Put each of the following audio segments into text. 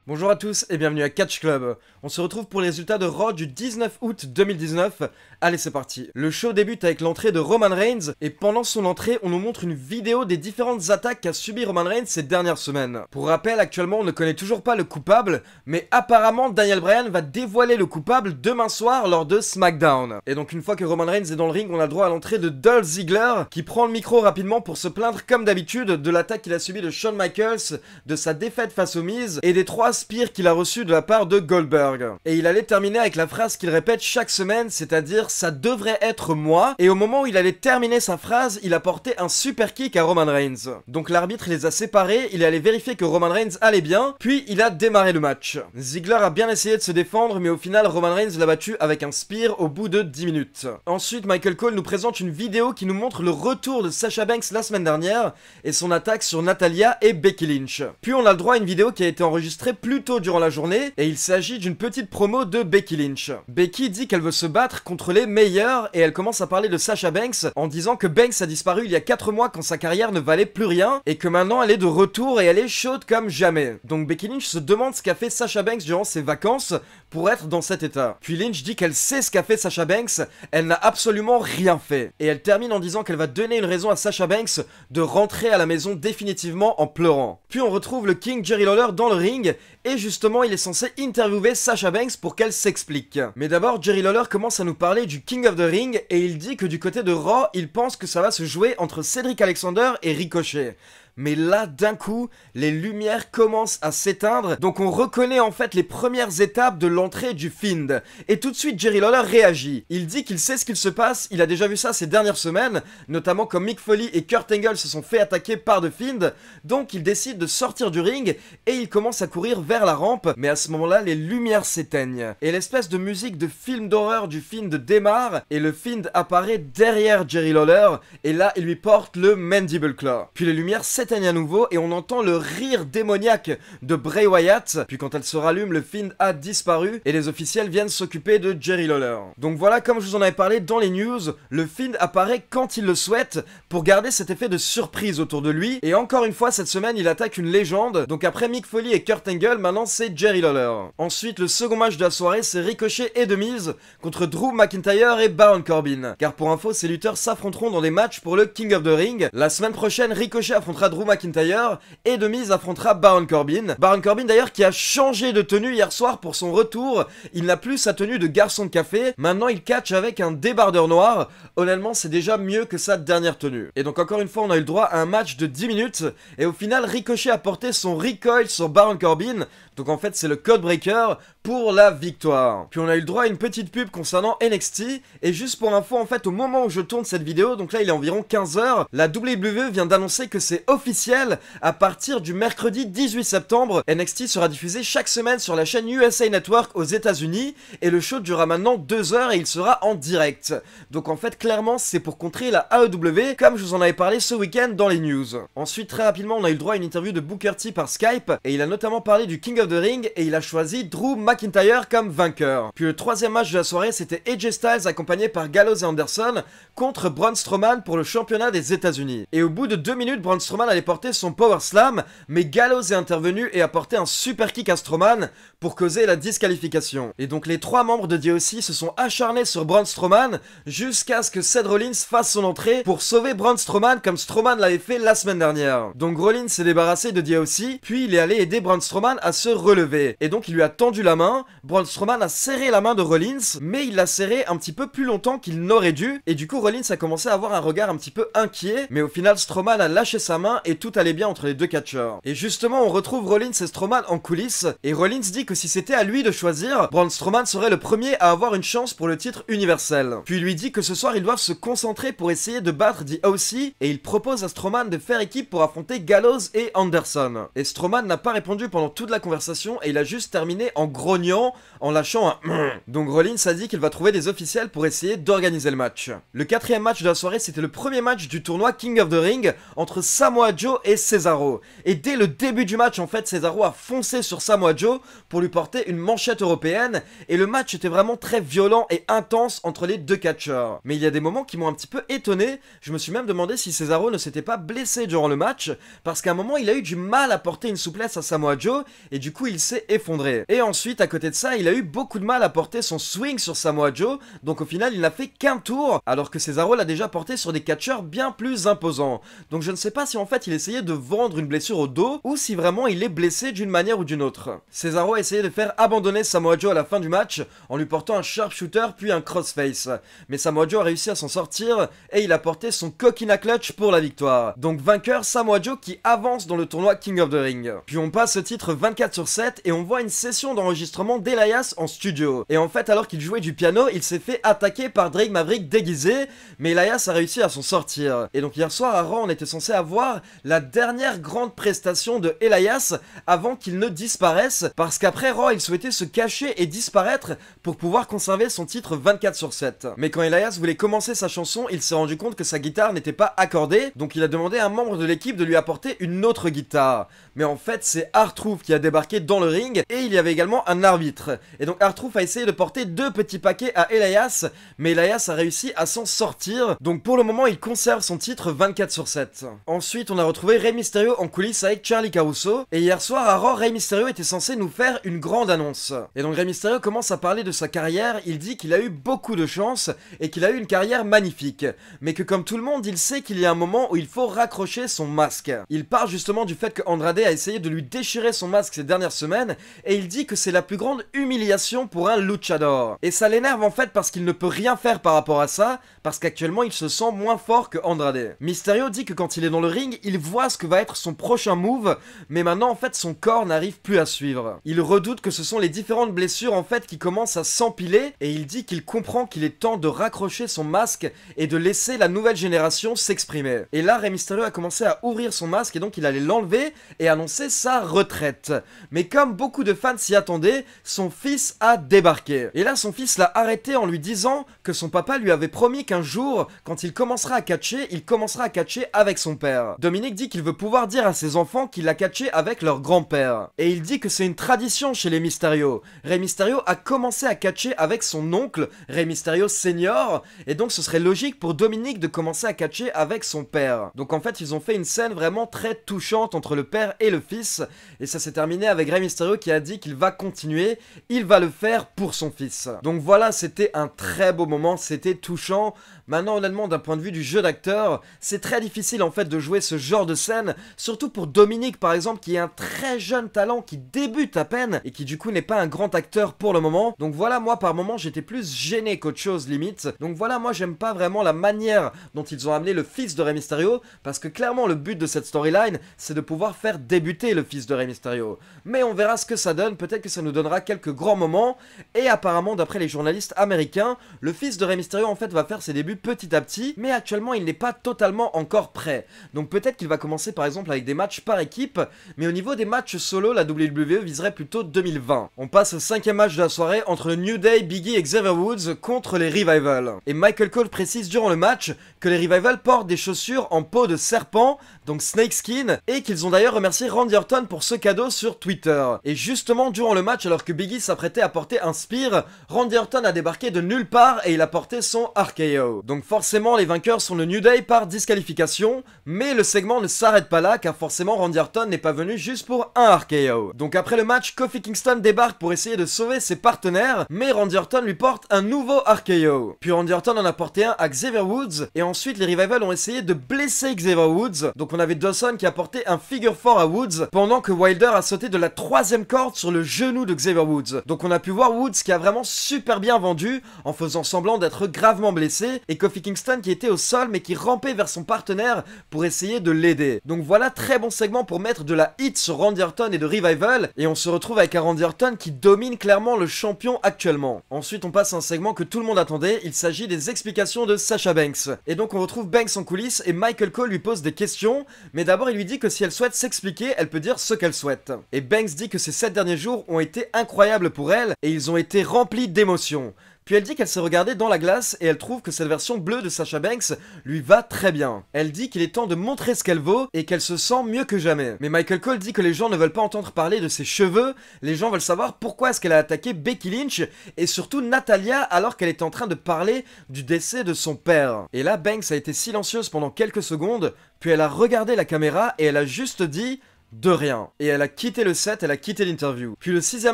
Bonjour à tous et bienvenue à Catch Club. On se retrouve pour les résultats de Raw du 19 août 2019. Allez, c'est parti. Le show débute avec l'entrée de Roman Reigns et pendant son entrée, on nous montre une vidéo des différentes attaques qu'a subi Roman Reigns ces dernières semaines. Pour rappel, actuellement, on ne connaît toujours pas le coupable, mais apparemment Daniel Bryan va dévoiler le coupable demain soir lors de SmackDown. Et donc une fois que Roman Reigns est dans le ring, on a le droit à l'entrée de Dolph Ziggler qui prend le micro rapidement pour se plaindre comme d'habitude de l'attaque qu'il a subie de Shawn Michaels, de sa défaite face aux Miz et des 3 spears qu'il a reçus de la part de Goldberg. Et il allait terminer avec la phrase qu'il répète chaque semaine, c'est-à-dire ça devrait être moi. Et au moment où il allait terminer sa phrase, il a porté un super kick à Roman Reigns. Donc l'arbitre les a séparés, il est allé vérifier que Roman Reigns allait bien, puis il a démarré le match. Ziggler a bien essayé de se défendre, mais au final Roman Reigns l'a battu avec un spear au bout de 10 minutes. Ensuite, Michael Cole nous présente une vidéo qui nous montre le retour de Sasha Banks la semaine dernière et son attaque sur Natalya et Becky Lynch. Puis on a le droit à une vidéo qui a été enregistrée plus tôt durant la journée et il s'agit d'une petite promo de Becky Lynch. Becky dit qu'elle veut se battre contre les meilleurs et elle commence à parler de Sasha Banks en disant que Banks a disparu il y a 4 mois quand sa carrière ne valait plus rien et que maintenant elle est de retour et elle est chaude comme jamais. Donc Becky Lynch se demande ce qu'a fait Sasha Banks durant ses vacances pour être dans cet état. Puis Lynch dit qu'elle sait ce qu'a fait Sasha Banks, elle n'a absolument rien fait. Et elle termine en disant qu'elle va donner une raison à Sasha Banks de rentrer à la maison définitivement en pleurant. Puis on retrouve le King Jerry Lawler dans le ring et justement il est censé interviewer Sasha Banks pour qu'elle s'explique. Mais d'abord Jerry Lawler commence à nous parler du King of the Ring et il dit que du côté de Raw, il pense que ça va se jouer entre Cedric Alexander et Ricochet. Mais là, d'un coup, les lumières commencent à s'éteindre, donc on reconnaît en fait les premières étapes de l'entrée du Fiend. Et tout de suite, Jerry Lawler réagit. Il dit qu'il sait ce qu'il se passe, il a déjà vu ça ces dernières semaines, notamment comme Mick Foley et Kurt Angle se sont fait attaquer par The Fiend, donc il décide de sortir du ring et il commence à courir vers la rampe, mais à ce moment-là, les lumières s'éteignent. Et l'espèce de musique de film d'horreur du Fiend démarre, et le Fiend apparaît derrière Jerry Lawler, et là, il lui porte le Mandible Claw. Puis les lumières s'éteignent à nouveau et on entend le rire démoniaque de Bray Wyatt. Puis quand elle se rallume, le Fiend a disparu et les officiels viennent s'occuper de Jerry Lawler. Donc voilà, comme je vous en avais parlé dans les news, le Fiend apparaît quand il le souhaite pour garder cet effet de surprise autour de lui. Et encore une fois, cette semaine, il attaque une légende. Donc après Mick Foley et Kurt Angle, maintenant c'est Jerry Lawler. Ensuite, le second match de la soirée, c'est Ricochet et The Miz contre Drew McIntyre et Baron Corbin. Car pour info, ces lutteurs s'affronteront dans des matchs pour le King of the Ring. La semaine prochaine, Ricochet affrontera Drew McIntyre et The Miz affrontera Baron Corbin. Baron Corbin d'ailleurs qui a changé de tenue hier soir pour son retour. Il n'a plus sa tenue de garçon de café. Maintenant il catch avec un débardeur noir. Honnêtement c'est déjà mieux que sa dernière tenue. Et donc encore une fois on a eu le droit à un match de 10 minutes. Et au final Ricochet a porté son recoil sur Baron Corbin. Donc en fait c'est le Codebreaker pour la victoire. Puis on a eu le droit à une petite pub concernant NXT. Et juste pour info en fait au moment où je tourne cette vidéo, donc là il est environ 15h, la WWE vient d'annoncer que c'est officiel. À partir du mercredi 18 septembre, NXT sera diffusé chaque semaine sur la chaîne USA Network aux États-Unis. Et le show durera maintenant 2 heures et il sera en direct. Donc en fait clairement c'est pour contrer la AEW comme je vous en avais parlé ce week-end dans les news. Ensuite très rapidement on a eu le droit à une interview de Booker T par Skype. Et il a notamment parlé du King of the Ring et il a choisi Drew McIntyre comme vainqueur. Puis le troisième match de la soirée c'était AJ Styles accompagné par Gallows et Anderson contre Braun Strowman pour le championnat des États-Unis. Et au bout de 2 minutes, Braun Strowman allait porter son Power Slam, mais Gallows est intervenu et a porté un super kick à Strowman pour causer la disqualification. Et donc les 3 membres de DOC se sont acharnés sur Braun Strowman jusqu'à ce que Seth Rollins fasse son entrée pour sauver Braun Strowman comme Strowman l'avait fait la semaine dernière. Donc Rollins s'est débarrassé de DOC, puis il est allé aider Braun Strowman à se relever. Et donc il lui a tendu la main, Braun Strowman a serré la main de Rollins, mais il l'a serré un petit peu plus longtemps qu'il n'aurait dû, et du coup Rollins a commencé à avoir un regard un petit peu inquiet, mais au final Strowman a lâché sa main et tout allait bien entre les deux catcheurs. Et justement on retrouve Rollins et Strowman en coulisses, et Rollins dit que si c'était à lui de choisir, Braun Strowman serait le premier à avoir une chance pour le titre universel. Puis il lui dit que ce soir ils doivent se concentrer pour essayer de battre The OC, et il propose à Strowman de faire équipe pour affronter Gallows et Anderson. Et Strowman n'a pas répondu pendant toute la conversation et il a juste terminé en gros grognant en lâchant un donc Rollins a dit qu'il va trouver des officiels pour essayer d'organiser le match. Le quatrième match de la soirée, c'était le premier match du tournoi King of the Ring entre Samoa Joe et Cesaro. Et dès le début du match, en fait, Cesaro a foncé sur Samoa Joe pour lui porter une manchette européenne et le match était vraiment très violent et intense entre les deux catcheurs. Mais il y a des moments qui m'ont un petit peu étonné, je me suis même demandé si Cesaro ne s'était pas blessé durant le match parce qu'à un moment il a eu du mal à porter une souplesse à Samoa Joe et du coup il s'est effondré. Et ensuite à côté de ça il a eu beaucoup de mal à porter son swing sur Samoa Joe, donc au final il n'a fait qu'un tour alors que Cesaro l'a déjà porté sur des catcheurs bien plus imposants. Donc je ne sais pas si en fait il essayait de vendre une blessure au dos ou si vraiment il est blessé d'une manière ou d'une autre. Cesaro a essayé de faire abandonner Samoa Joe à la fin du match en lui portant un sharpshooter puis un crossface. Mais Samoa Joe a réussi à s'en sortir et il a porté son coquina clutch pour la victoire. Donc vainqueur Samoa Joe qui avance dans le tournoi King of the Ring. Puis on passe au titre 24/7 et on voit une session d'enregistrement d'Elias en studio. Et en fait alors qu'il jouait du piano, il s'est fait attaquer par Drake Maverick déguisé, mais Elias a réussi à s'en sortir. Et donc hier soir à Raw on était censé avoir la dernière grande prestation de Elias avant qu'il ne disparaisse, parce qu'après Raw il souhaitait se cacher et disparaître pour pouvoir conserver son titre 24/7. Mais quand Elias voulait commencer sa chanson, il s'est rendu compte que sa guitare n'était pas accordée, donc il a demandé à un membre de l'équipe de lui apporter une autre guitare. Mais en fait c'est R-Truth qui a débarqué dans le ring et il y avait également un arbitre. Et donc R-Truth a essayé de porter deux petits paquets à Elias, mais Elias a réussi à s'en sortir, donc pour le moment il conserve son titre 24/7. Ensuite on a retrouvé Rey Mysterio en coulisses avec Charly Caruso, et hier soir à Raw, Rey Mysterio était censé nous faire une grande annonce. Et donc Rey Mysterio commence à parler de sa carrière, il dit qu'il a eu beaucoup de chance et qu'il a eu une carrière magnifique, mais que comme tout le monde il sait qu'il y a un moment où il faut raccrocher son masque. Il parle justement du fait que Andrade a essayé de lui déchirer son masque ces dernières semaines et il dit que c'est la plus grande humiliation pour un luchador. Et ça l'énerve en fait parce qu'il ne peut rien faire par rapport à ça, parce qu'actuellement il se sent moins fort que Andrade. Mysterio dit que quand il est dans le ring, il voit ce que va être son prochain move, mais maintenant en fait son corps n'arrive plus à suivre. Il redoute que ce sont les différentes blessures en fait qui commencent à s'empiler et il dit qu'il comprend qu'il est temps de raccrocher son masque et de laisser la nouvelle génération s'exprimer. Et là Rey Mysterio a commencé à ouvrir son masque et donc il allait l'enlever et annoncer sa retraite. Mais comme beaucoup de fans s'y attendaient, son fils a débarqué. Et là son fils l'a arrêté en lui disant que son papa lui avait promis qu'un jour, quand il commencera à catcher, il commencera à catcher avec son père. Dominique dit qu'il veut pouvoir dire à ses enfants qu'il a catché avec leur grand-père. Et il dit que c'est une tradition chez les Mysterio. Rey Mysterio a commencé à catcher avec son oncle, Rey Mysterio Senior, et donc ce serait logique pour Dominique de commencer à catcher avec son père. Donc en fait ils ont fait une scène vraiment très touchante entre le père et le fils, et ça s'est terminé avec Rey Mysterio qui a dit qu'il va continuer, il va le faire pour son fils. Donc voilà, c'était un très beau moment, c'était touchant. Maintenant honnêtement d'un point de vue du jeu d'acteur, c'est très difficile en fait de jouer ce genre de scène, surtout pour Dominique par exemple qui est un très jeune talent qui débute à peine et qui du coup n'est pas un grand acteur pour le moment. Donc voilà, moi par moment j'étais plus gêné qu'autre chose limite. Donc voilà, moi j'aime pas vraiment la manière dont ils ont amené le fils de Rey Mysterio, parce que clairement le but de cette storyline c'est de pouvoir faire débuter le fils de Rey Mysterio. Mais on verra ce que ça donne, peut-être que ça nous donnera quelques grands moments. Et apparemment d'après les journalistes américains, le fils de Rey Mysterio en fait va faire ses débuts petit à petit, mais actuellement il n'est pas totalement encore prêt. Donc peut-être qu'il va commencer par exemple avec des matchs par équipe, mais au niveau des matchs solo, la WWE viserait plutôt 2020. On passe au cinquième match de la soirée entre le New Day, Big E et Xavier Woods contre les Revival. Et Michael Cole précise durant le match que les Revival portent des chaussures en peau de serpent, donc snakeskin, et qu'ils ont d'ailleurs remercié Randy Orton pour ce cadeau sur Twitter. Et justement durant le match, alors que Big E s'apprêtait à porter un spear, Randy Orton a débarqué de nulle part et il a porté son RKO. Donc forcément les vainqueurs sont le New Day par disqualification, mais le segment ne s'arrête pas là car forcément Randy Orton n'est pas venu juste pour un RKO. Donc après le match, Kofi Kingston débarque pour essayer de sauver ses partenaires, mais Randy Orton lui porte un nouveau RKO. Puis Randy Orton en a porté un à Xavier Woods, et ensuite les Revival ont essayé de blesser Xavier Woods. Donc on avait Dawson qui a porté un figure 4 à Woods, pendant que Wilder a sauté de la 3e corde sur le genou de Xavier Woods. Donc on a pu voir Woods qui a vraiment super bien vendu, en faisant semblant d'être gravement blessé, et Kofi Kingston qui était au sol mais qui rampait vers son partenaire pour essayer de l'aider. Donc voilà, très bon segment pour mettre de la hit sur Randy Orton et de Revival, et on se retrouve avec un Randy Orton qui domine clairement le champion actuellement. Ensuite on passe à un segment que tout le monde attendait, il s'agit des explications de Sasha Banks. Et donc on retrouve Banks en coulisses et Michael Cole lui pose des questions, mais d'abord il lui dit que si elle souhaite s'expliquer, elle peut dire ce qu'elle souhaite. Et Banks dit que ces 7 derniers jours ont été incroyables pour elle, et ils ont été remplis d'émotions. Puis elle dit qu'elle s'est regardée dans la glace et elle trouve que cette version bleue de Sasha Banks lui va très bien. Elle dit qu'il est temps de montrer ce qu'elle vaut et qu'elle se sent mieux que jamais. Mais Michael Cole dit que les gens ne veulent pas entendre parler de ses cheveux, les gens veulent savoir pourquoi est-ce qu'elle a attaqué Becky Lynch et surtout Natalya alors qu'elle est en train de parler du décès de son père. Et là, Banks a été silencieuse pendant quelques secondes, puis elle a regardé la caméra et elle a juste dit... de rien. Et elle a quitté le set, elle a quitté l'interview. Puis le 6ème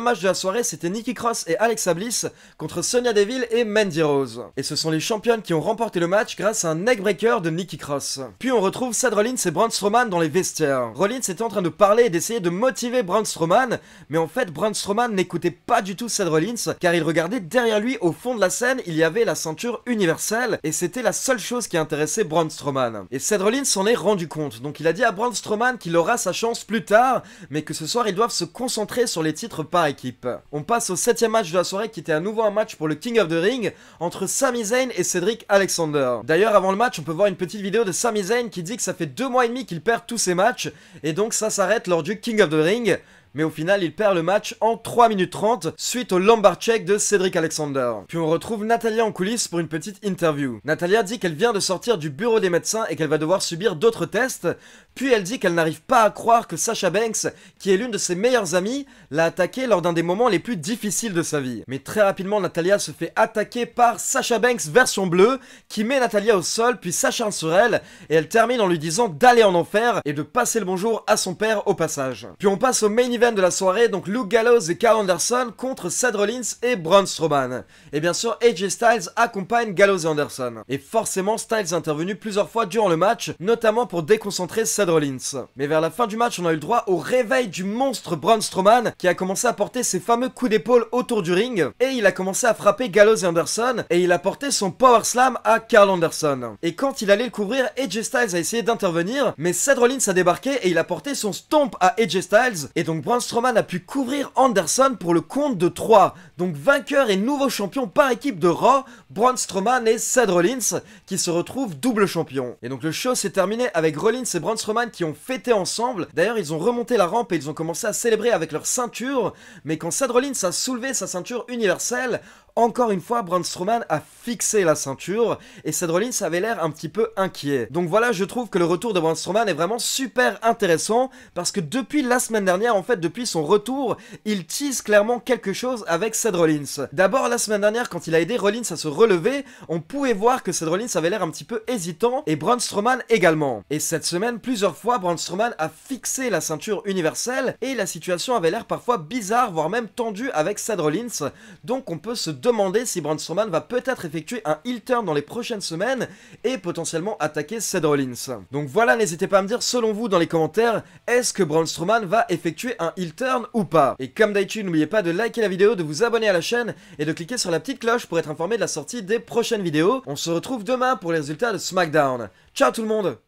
match de la soirée, c'était Nikki Cross et Alexa Bliss contre Sonya Deville et Mandy Rose. Et ce sont les championnes qui ont remporté le match grâce à un neckbreaker de Nikki Cross. Puis on retrouve Seth Rollins et Braun Strowman dans les vestiaires. Rollins était en train de parler et d'essayer de motiver Braun Strowman, mais en fait Braun Strowman n'écoutait pas du tout Seth Rollins, car il regardait derrière lui au fond de la scène, il y avait la ceinture universelle, et c'était la seule chose qui intéressait Braun Strowman. Et Seth Rollins s'en est rendu compte, donc il a dit à Braun Strowman qu'il aura sa chance plus tard, mais que ce soir ils doivent se concentrer sur les titres par équipe. On passe au 7ème match de la soirée qui était à nouveau un match pour le King of the Ring entre Sami Zayn et Cedric Alexander. D'ailleurs avant le match on peut voir une petite vidéo de Sami Zayn qui dit que ça fait 2 mois et demi qu'il perd tous ses matchs et donc ça s'arrête lors du King of the Ring. Mais au final, il perd le match en 3 minutes 30 suite au lumbar check de Cedric Alexander. Puis on retrouve Natalya en coulisses pour une petite interview. Natalya dit qu'elle vient de sortir du bureau des médecins et qu'elle va devoir subir d'autres tests. Puis elle dit qu'elle n'arrive pas à croire que Sasha Banks, qui est l'une de ses meilleures amies, l'a attaquée lors d'un des moments les plus difficiles de sa vie. Mais très rapidement, Natalya se fait attaquer par Sasha Banks version bleue, qui met Natalya au sol, puis s'acharne sur elle, et elle termine en lui disant d'aller en enfer et de passer le bonjour à son père au passage. Puis on passe au main event de la soirée, donc Luke Gallows et Karl Anderson contre Seth Rollins et Braun Strowman. Et bien sûr, AJ Styles accompagne Gallows et Anderson. Et forcément, Styles est intervenu plusieurs fois durant le match, notamment pour déconcentrer Seth Rollins. Mais vers la fin du match, on a eu le droit au réveil du monstre Braun Strowman, qui a commencé à porter ses fameux coups d'épaule autour du ring, et il a commencé à frapper Gallows et Anderson, et il a porté son Power Slam à Karl Anderson. Et quand il allait le couvrir, AJ Styles a essayé d'intervenir, mais Seth Rollins a débarqué et il a porté son Stomp à AJ Styles, et donc Braun Strowman a pu couvrir Anderson pour le compte de 3. Donc vainqueur et nouveau champion par équipe de Raw, Braun Strowman et Seth Rollins qui se retrouvent double champion. Et donc le show s'est terminé avec Rollins et Braun Strowman qui ont fêté ensemble. D'ailleurs ils ont remonté la rampe et ils ont commencé à célébrer avec leur ceinture. Mais quand Seth Rollins a soulevé sa ceinture universelle, encore une fois, Braun Strowman a fixé la ceinture et Seth Rollins avait l'air un petit peu inquiet. Donc voilà, je trouve que le retour de Braun Strowman est vraiment super intéressant parce que depuis la semaine dernière, en fait, depuis son retour, il tease clairement quelque chose avec Seth Rollins. D'abord, la semaine dernière, quand il a aidé Rollins à se relever, on pouvait voir que Seth Rollins avait l'air un petit peu hésitant et Braun Strowman également. Et cette semaine, plusieurs fois, Braun Strowman a fixé la ceinture universelle et la situation avait l'air parfois bizarre, voire même tendue avec Seth Rollins. Donc on peut se demander si Braun Strowman va peut-être effectuer un heel turn dans les prochaines semaines et potentiellement attaquer Seth Rollins. Donc voilà, n'hésitez pas à me dire selon vous dans les commentaires, est-ce que Braun Strowman va effectuer un heel turn ou pas? Et comme d'habitude, n'oubliez pas de liker la vidéo, de vous abonner à la chaîne et de cliquer sur la petite cloche pour être informé de la sortie des prochaines vidéos. On se retrouve demain pour les résultats de SmackDown. Ciao tout le monde!